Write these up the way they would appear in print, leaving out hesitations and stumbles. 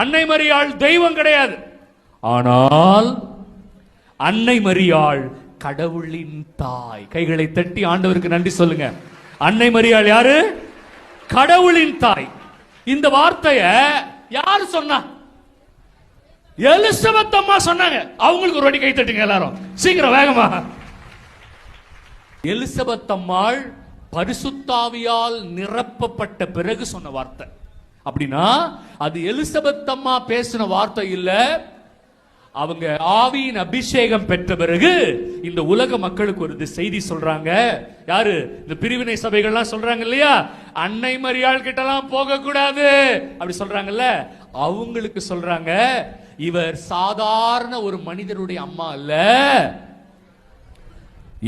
அன்னை மரியாள் தெய்வம் கிடையாது. ஆனால் அன்னை மரியாள் கடவுளின் தாய். கைகளை தட்டி ஆண்டவருக்கு நன்றி சொல்லுங்க. அன்னை மரியாள் யாரு? கடவுளின் தாய். இந்த வார்த்தைய யாரு சொன்னா? எலிசபெத் அம்மா சொன்னாங்க. அவங்களுக்கு ஒரு வாட்டி கை தட்டுங்க எல்லாரும், சீக்கிரம் வேகமா. எலிசபெத் அம்மாள் பரிசுத்தாவியால் நிரப்பப்பட்ட பிறகு சொன்ன வார்த்தை. அப்படின்னா அது எலிசபெத் அம்மா பேசின வார்த்தை இல்ல. அவங்க ஆவியின் அபிஷேகம் பெற்ற பிறகு இந்த உலக மக்களுக்கு ஒரு செய்தி சொல்றாங்க. யாரு? இந்த பிரிவினை சபைகள்லாம் சொல்றாங்க இல்லையா, அன்னை மரியாள் கிட்டலாம் போக கூடாது அப்படி சொல்றாங்கல்ல, அவங்களுக்கு சொல்றாங்க, இவர் சாதாரண ஒரு மனிதருடைய அம்மா அல்ல,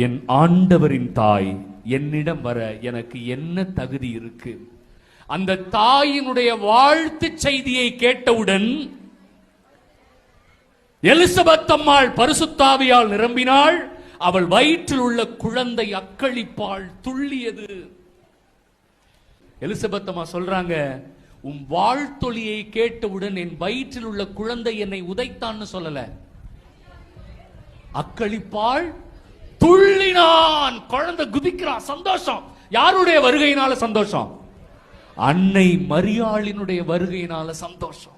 என் ஆண்டவரின் தாய். என்னிடம் வர எனக்கு என்ன தகுதி இருக்கு? அந்த தாயினுடைய வாழ்த்து செய்தியை கேட்டவுடன் எலிசபெத் அம்மாள் பரிசுத்தாவியால் நிரம்பினாள். அவள் வயிற்றில் உள்ள குழந்தை அக்களிப்பாள், துள்ளியது. எலிசபெத் அம்மா சொல்றாங்க, உன் வாழ்த்தொலியை கேட்டவுடன் என் வயிற்றில் உள்ள குழந்தை என்னை உதைத்தான்னு சொல்லல, அக்களிப்பாள், துள்ளினான். குழந்தை குதிக்கிறான், சந்தோஷம். யாருடைய வருகையினால சந்தோஷம்? அன்னை மரியாளினுடைய வருகையினால சந்தோஷம்.